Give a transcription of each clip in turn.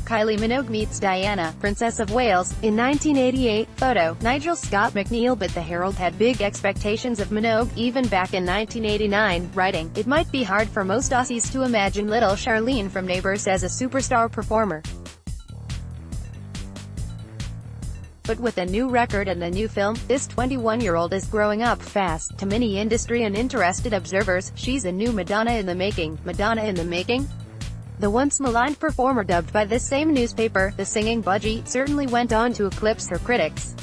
Kylie Minogue meets Diana, Princess of Wales, in 1988. Photo, Nigel. Scot. McNeilBut. The Herald had big expectations of Minogue, even back in 1989, writing, "It might be hard for most Aussies to imagine little Charlene from Neighbours as a superstar performer. But with a new record and a new film, this 21-year-old is growing up fast." To many industry and interested observers, she's a new Madonna in the making. Madonna in the making? The once maligned performer, dubbed by this same newspaper the singing budgie, certainly went on to eclipse her critics.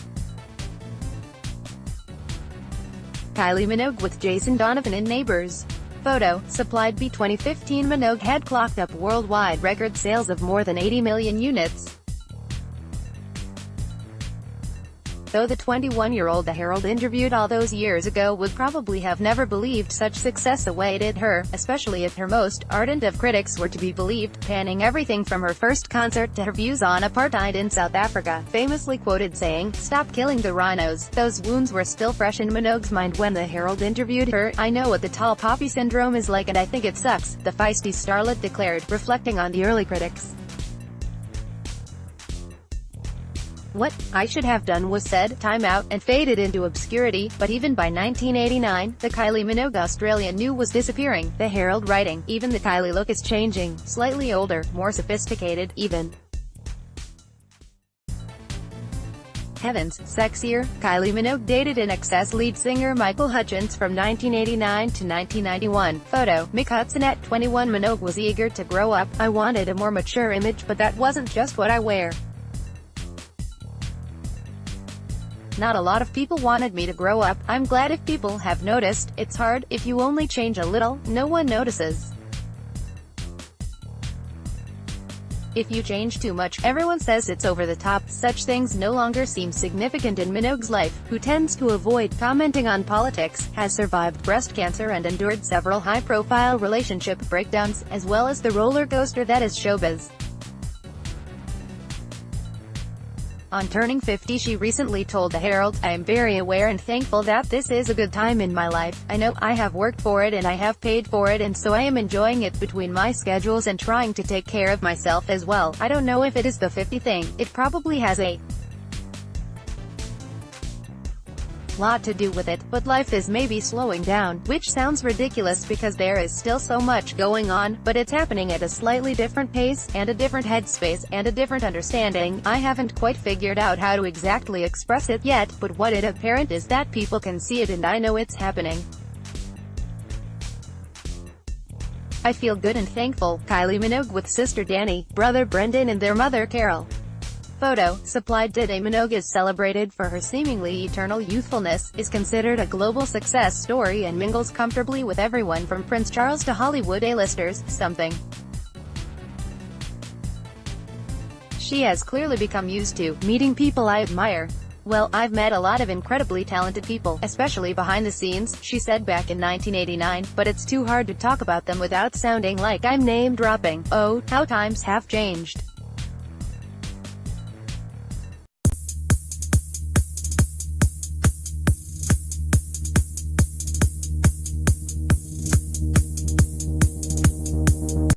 Kylie Minogue with Jason Donovan in Neighbours. Photo, supplied by 2015. Minogue had clocked up worldwide record sales of more than 80 million units. Though the 21-year-old the Herald interviewed all those years ago would probably have never believed such success awaited her, especially if her most ardent of critics were to be believed, panning everything from her first concert to her views on apartheid in South Africa, famously quoted saying, "Stop killing the rhinos." Those wounds were still fresh in Minogue's mind when the Herald interviewed her. "I know what the tall poppy syndrome is like and I think it sucks," the feisty starlet declared, reflecting on the early critics. "What I should have done was said, 'Time out,' and faded into obscurity," but even by 1989, the Kylie Minogue Australia knew was disappearing. The Herald writing, "Even the Kylie look is changing, slightly older, more sophisticated, even. Heavens, sexier." Kylie Minogue dated INXS lead singer Michael Hutchence from 1989 to 1991. Photo, Mick Hudson. At 21, Minogue was eager to grow up. "I wanted a more mature image, but that wasn't just what I wear. Not a lot of people wanted me to grow up. I'm glad if people have noticed. It's hard, if you only change a little, no one notices. If you change too much, everyone says it's over the top." Such things no longer seem significant in Minogue's life, who tends to avoid commenting on politics, has survived breast cancer and endured several high-profile relationship breakdowns, as well as the roller coaster that is showbiz. On turning 50, she recently told the Herald, "I am very aware and thankful that this is a good time in my life. I know I have worked for it and I have paid for it, and so I am enjoying it between my schedules and trying to take care of myself as well. I don't know if it is the 50 thing. It probably has a lot to do with it, but life is maybe slowing down," which sounds ridiculous because there is still so much going on, but it's happening at a slightly different pace, and a different headspace, and a different understanding. "I haven't quite figured out how to exactly express it yet, but what is apparent is that people can see it and I know it's happening. I feel good and thankful." Kylie Minogue with sister Danny, brother Brendan and their mother Carol. Photo, supplied. Today Minogue is celebrated for her seemingly eternal youthfulness, is considered a global success story and mingles comfortably with everyone from Prince Charles to Hollywood A-listers, something she has clearly become used to. "Meeting people I admire. Well, I've met a lot of incredibly talented people, especially behind the scenes," she said back in 1989, "but it's too hard to talk about them without sounding like I'm name-dropping. Oh, how times have changed."